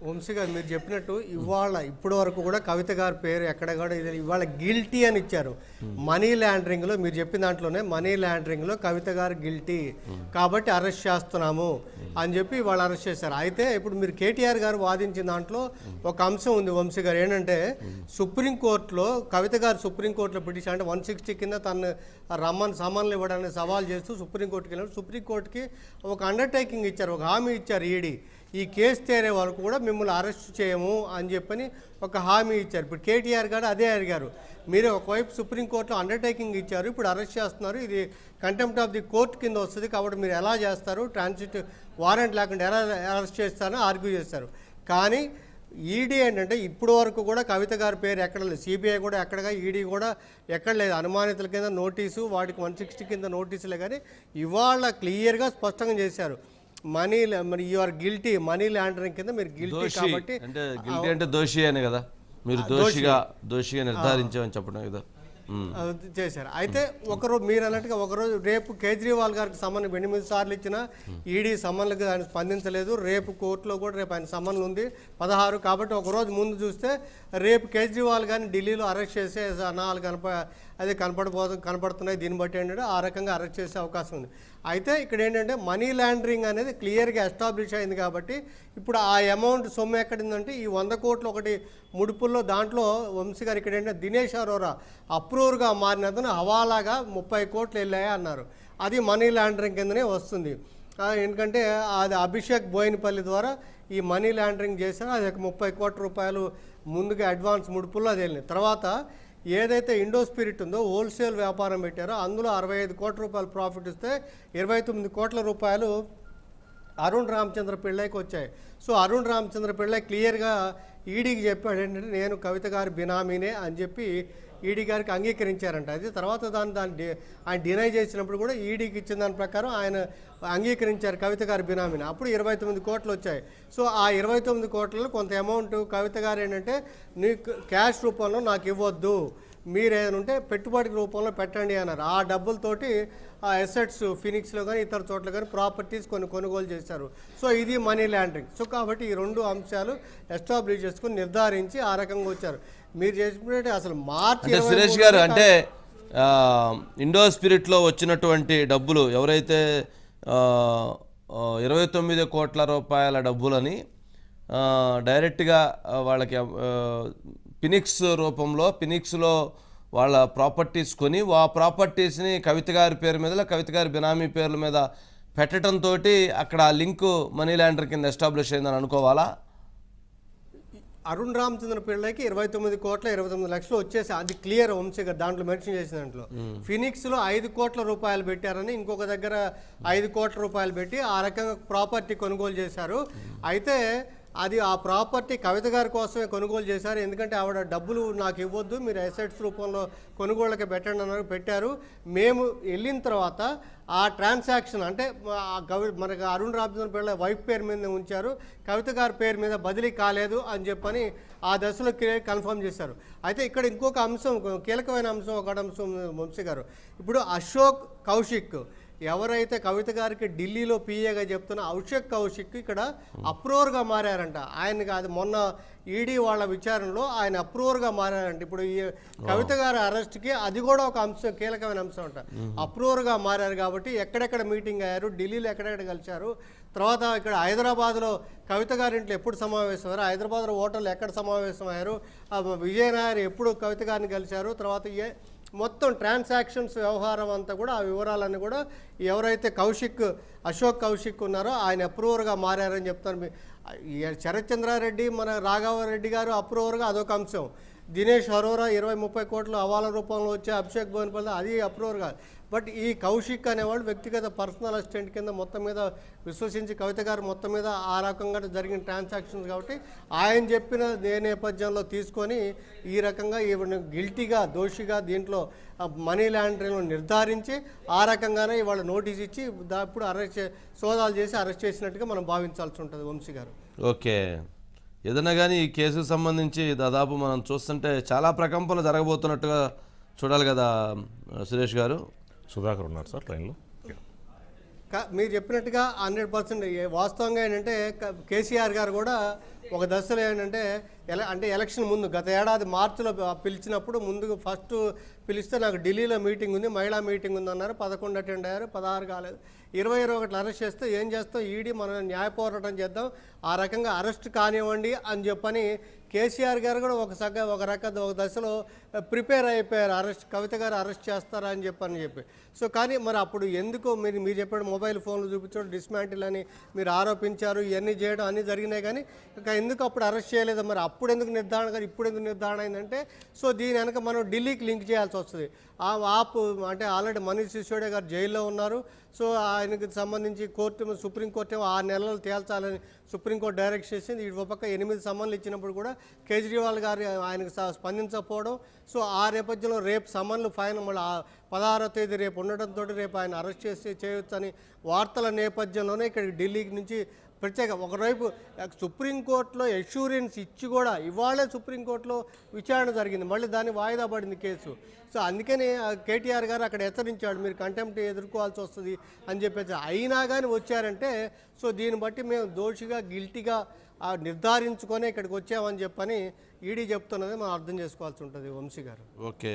వంశీ గారు మీరు చెప్పినట్టు ఇవాళ ఇప్పటి వరకు కూడా కవిత గారి పేరు ఎక్కడ కూడా ఇవాళ గిల్టీ అని ఇచ్చారు. మనీ లాండరింగ్లో మీరు చెప్పిన దాంట్లోనే మనీ లాండరింగ్లో కవిత గారు గిల్టీ కాబట్టి అరెస్ట్ చేస్తున్నాము అని చెప్పి వాళ్ళు అరెస్ట్ చేశారు. అయితే ఇప్పుడు మీరు కేటీఆర్ గారు వాదించిన దాంట్లో ఒక అంశం ఉంది వంశీ గారు, ఏంటంటే సుప్రీంకోర్టులో కవిత గారు సుప్రీంకోర్టులో పిటిషన్ అంటే 160 కింద తను రమ్మని సమన్లు ఇవ్వడానికి సవాల్ చేస్తూ సుప్రీంకోర్టుకి వెళ్ళారు. సుప్రీంకోర్టుకి ఒక అండర్టేకింగ్ ఇచ్చారు, ఒక హామీ ఇచ్చారు. ఈడీ ఈ కేసు తేరే వరకు కూడా మిమ్మల్ని అరెస్ట్ చేయము అని చెప్పని ఒక హామీ ఇచ్చారు. ఇప్పుడు కేటీఆర్ గారు అదే అడిగారు, మీరు ఒకవైపు సుప్రీంకోర్టులో అండర్టేకింగ్ ఇచ్చారు, ఇప్పుడు అరెస్ట్ చేస్తున్నారు, ఇది కంటెంప్ట్ ఆఫ్ ది కోర్ట్ కింద వస్తుంది, కాబట్టి మీరు ఎలా చేస్తారు, ట్రాన్సిట్ వారెంట్ లేకుండా ఎలా అరెస్ట్ చేస్తారని ఆర్గ్యూ చేస్తారు. కానీ ఈడీ ఏంటంటే ఇప్పుడు వరకు కూడా కవిత గారి పేరు ఎక్కడ లేదు, సిబిఐ కూడా ఎక్కడగా ఈడీ కూడా ఎక్కడ లేదు. అనుమానితుల కింద నోటీసు, వాటికి 160 కింద నోటీసులే. కానీ ఇవాళ క్లియర్గా స్పష్టంగా చేశారు, మనీ మరి you are guilty, money laundering కింద మీరు గిల్టీ. కాబట్టి అంటే గిల్టీ అంటే దోషి అని కదా, మీరు దోషిగా నిర్ధారించామని చెప్పడం కదా చేశారు. అయితే ఒకరోజు మీరు అన్నట్టుగా ఒకరోజు రేపు కేజ్రీవాల్ గారికి సమన్ 8 సార్లు ఇచ్చిన ఈడీ సమన్లకు ఆయన స్పందించలేదు. రేపు కోర్టులో కూడా రేపు ఆయన సమన్లు ఉంది 16. కాబట్టి ఒకరోజు ముందు చూస్తే రేపు కేజ్రీవాల్ గారిని ఢిల్లీలో అరెస్ట్ చేసే అనాలు కనపడుతున్నాయి. దీన్ని బట్టి ఏంటంటే ఆ రకంగా అరెస్ట్ చేసే అవకాశం ఉంది. అయితే ఇక్కడ ఏంటంటే మనీ లాండరింగ్ అనేది క్లియర్గా ఎస్టాబ్లిష్ అయింది. కాబట్టి ఇప్పుడు ఆ అమౌంట్ సొమ్ము ఎక్కడిందంటే ఈ 100 కోట్లు ఒకటి ముడుపుల్లో దాంట్లో వంశీ గారు ఇక్కడ ఏంటంటే దినేష్ అరోరా అప్రూవర్గా మారినందున హవాలాగా 30 కోట్లు వెళ్ళాయి అన్నారు. అది మనీ లాండరింగ్ కిందనే వస్తుంది. ఎందుకంటే అది అభిషేక్ బోయినపల్లి ద్వారా ఈ మనీ లాండరింగ్ చేశారో అది 30 కోట్ల రూపాయలు ముందుగా అడ్వాన్స్ ముడుపుల్లో అది వెళ్ళింది. తర్వాత ఏదైతే ఇండో స్పిరిట్ ఉందో హోల్సేల్ వ్యాపారం పెట్టారో అందులో 65 కోట్ల రూపాయలు ప్రాఫిట్ ఇస్తే 29 కోట్ల రూపాయలు అరుణ్ రామచంద్ర పిళ్ళైకి వచ్చాయి. సో అరుణ్ రామచంద్ర పిళ్ళై క్లియర్గా ఈడీకి చెప్పాడు ఏంటంటే నేను కవిత గారి బినామీనే అని చెప్పి ఈడీ గారికి అంగీకరించారంట. అది తర్వాత దాన్ని ఆయన డినై చేసినప్పుడు కూడా ఈడీకి ఇచ్చిన దాని ప్రకారం ఆయన అంగీకరించారు కవిత గారి బినామీని. అప్పుడు 29 కోట్లు వచ్చాయి. సో ఆ 29 కోట్లలో కొంత అమౌంట్ కవిత గారు ఏంటంటే నీకు క్యాష్ రూపంలో నాకు ఇవ్వద్దు, మీరు ఏదైనా ఉంటే పెట్టుబడి రూపంలో పెట్టండి అన్నారు. ఆ డబ్బులతోటి ఆ అసెట్స్ ఫినిక్స్లో కానీ ఇతర చోట్ల కానీ ప్రాపర్టీస్ కొనుగోలు చేశారు. సో ఇది మనీ లాండరింగ్. సో కాబట్టి ఈ 2 అంశాలు ఎస్టాబ్లిష్ చేసుకుని నిర్ధారించి ఆ రకంగా వచ్చారు. మీరు చేసినట్టు అసలు మార్చి సురేష్ గారు అంటే ఇండో స్పిరిట్లో వచ్చినటువంటి డబ్బులు ఎవరైతే 29 కోట్ల రూపాయల డబ్బులని డైరెక్ట్గా వాళ్ళకి ఫినిక్స్ రూపంలో ఫినిక్స్లో వాళ్ళ ప్రాపర్టీస్ కొని ఆ ప్రాపర్టీస్ని కవిత గారి పేరు మీద కవిత గారి బినామీ పేర్ల మీద పెట్టడంతో అక్కడ ఆ లింకు మనీ లాండర్ కింద ఎస్టాబ్లిష్ అయిందని అనుకోవాలా? అరుణ్ రామచంద్ర పిళ్ళకి 29 కోట్ల 29 లక్షలు వచ్చేసి అది క్లియర్ వంశీ గారు దాంట్లో మెన్షన్ చేసిన దాంట్లో. ఫినిక్స్లో 5 కోట్ల రూపాయలు పెట్టారని ఇంకొక దగ్గర 5 కోట్ల రూపాయలు పెట్టి ఆ రకంగా ప్రాపర్టీ కొనుగోలు చేశారు. అయితే అది ఆ ప్రాపర్టీ కవిత గారి కోసమే కొనుగోలు చేశారు. ఎందుకంటే ఆవిడ డబ్బులు నాకు ఇవ్వద్దు, మీరు అసెట్స్ రూపంలో కొనుగోళ్ళకి పెట్టండి అన్నారు, పెట్టారు. మేము వెళ్ళిన తర్వాత ఆ ట్రాన్సాక్షన్ అంటే మనకి అరుణ్ రామచంద్ర పిళ్ళ వైఫ్ పేరు మీద ఉంచారు, కవిత గారి పేరు మీద బదిలీ కాలేదు అని చెప్పని ఆ దశలో కన్ఫర్మ్ చేశారు. అయితే ఇక్కడ ఇంకొక అంశం, కీలకమైన అంశం, ఒక అంశం వంశీ గారు, ఇప్పుడు అశోక్ కౌశిక్ ఎవరైతే కవిత గారికి ఢిల్లీలో పిఏగా చెప్తున్న అభిషేక్ కౌశిక్ ఇక్కడ అప్రూవర్గా మారారంట. ఆయన కాదు మొన్న ఈడీ వాళ్ళ విచారణలో ఆయన అప్రూవర్గా మారారంట. ఇప్పుడు ఈ కవిత గారి అరెస్ట్కి అది కూడా ఒక అంశం, కీలకమైన అంశం అంట. అప్రూవర్గా మారారు కాబట్టి ఎక్కడెక్కడ మీటింగ్ అయ్యారు, ఢిల్లీలో ఎక్కడెక్కడ కలిశారు, తర్వాత ఇక్కడ హైదరాబాద్లో కవిత గారింట్లో ఎప్పుడు సమావేశం అయ్యారు, హైదరాబాద్లో హోటల్లో ఎక్కడ సమావేశం అయ్యారు, విజయనగర్ ఎప్పుడు కవిత గారిని కలిశారు, తర్వాత మొత్తం ట్రాన్సాక్షన్స్ వ్యవహారం అంతా కూడా ఆ వివరాలన్నీ కూడా ఎవరైతే అశోక్ కౌశిక్ ఉన్నారో ఆయన అప్రూవర్గా మారారని చెప్తారు. శరత్ చంద్రారెడ్డి మన రాఘవరెడ్డి గారు అప్రూవర్గా అదొక అంశం. దినేష్ అరోరా 20-30 కోట్ల హవాలా రూపంలో వచ్చే అభిషేక్ బోయినపల్లి అది అప్రూవర్ కాదు. బట్ ఈ కౌశిక్ అనేవాడు వ్యక్తిగత పర్సనల్ అసిస్టెంట్ కింద మొత్తం మీద విశ్వసించి కవిత గారు మొత్తం మీద ఆ రకంగా జరిగిన ట్రాన్సాక్షన్స్ కాబట్టి ఆయన చెప్పిన నేపథ్యంలో తీసుకొని ఈ రకంగా ఈవిడ గిల్టీగా దోషిగా దీంట్లో మనీ లాండరింగ్లో నిర్ధారించి ఆ రకంగానే ఇవాళ నోటీస్ ఇచ్చి ఇప్పుడు సోదాలు చేసి అరెస్ట్ చేసినట్టుగా మనం భావించాల్సి ఉంటుంది వంశీ గారు. ఓకే, ఏదైనా కానీ ఈ కేసుకు సంబంధించి దాదాపు మనం చూస్తుంటే చాలా ప్రకంపనలు జరగబోతున్నట్టుగా చూడాలి కదా సురేష్ గారు. సుధాకర్ ఉన్నారు సార్ ట్రైన్లో. మీరు చెప్పినట్టుగా 100% వాస్తవంగా ఏంటంటే కేసీఆర్ గారు కూడా ఒక దశలో ఏంటంటే అంటే ఎలక్షన్ ముందు గత ఏడాది మార్చిలో పిలిచినప్పుడు ముందుకు ఫస్ట్ పిలిస్తే నాకు ఢిల్లీలో మీటింగ్ ఉంది, మహిళా మీటింగ్ ఉంది అన్నారు. 11 అటెండ్ అయ్యారు, 16 కాలేదు. 21 అరెస్ట్ చేస్తే ఏం చేస్తాం, ఈడీ మనం న్యాయ పోరాటం చేద్దాం, ఆ రకంగా అరెస్ట్ కానివ్వండి అని చెప్పని కేసీఆర్ గారు కూడా ఒక దశలో ప్రిపేర్ అయిపోయారు, కవిత గారు అరెస్ట్ చేస్తారా అని చెప్పి. సో కానీ మరి అప్పుడు ఎందుకు మీరు చెప్పాడు మొబైల్ ఫోన్లు చూపించడం, డిస్మాంటిల్ అని మీరు ఆరోపించారు, ఇవన్నీ చేయడం అన్నీ జరిగినాయి. కానీ ఇంకా ఎందుకు అప్పుడు అరెస్ట్ చేయలేదు, మరి అప్పుడు ఎందుకు నిర్ధారణ కానీ ఇప్పుడు ఎందుకు నిర్ధారణ అయిందంటే, సో దీని వెనక మనం ఢిల్లీకి లింక్ చేయాల్సి వస్తుంది. అంటే ఆల్రెడీ మనీష్ సిసోడియా గారు జైల్లో ఉన్నారు. సో ఆయనకి సంబంధించి సుప్రీంకోర్టు 6 నెలలు తేల్చాలని సుప్రీంకోర్టు డైరెక్ట్ చేసింది. ఈ పక్క 8 సమన్లు ఇచ్చినప్పుడు కూడా కేజ్రీవాల్ గారు ఆయనకు స్పందించకపోవడం. సో ఆ నేపథ్యంలో రేపు సమన్లు ఫైనల్ మళ్ళీ 16వ తేదీ రేపు ఉండడంతో రేపు ఆయన అరెస్ట్ చేయొచ్చని వార్తల నేపథ్యంలోనే ఇక్కడ ఢిల్లీకి నుంచి ప్రత్యేక ఒకవైపు సుప్రీంకోర్టులో ఎష్యూరెన్స్ ఇచ్చి కూడా ఇవాళే సుప్రీంకోర్టులో విచారణ జరిగింది, మళ్ళీ దాన్ని వాయిదా పడింది కేసు. సో అందుకని కేటీఆర్ గారు అక్కడ హెచ్చరించాడు, మీరు కంటెంప్ట్ ఎదుర్కోవాల్సి వస్తుంది అని చెప్పేసి. అయినా కానీ వచ్చారంటే సో దీన్ని బట్టి మేము దోషిగా గిల్టీగా నిర్ధారించుకొని ఇక్కడికి వచ్చామని చెప్పని ఈడీ చెప్తున్నది మనం అర్థం చేసుకోవాల్సి ఉంటుంది వంశీ గారు. ఓకే.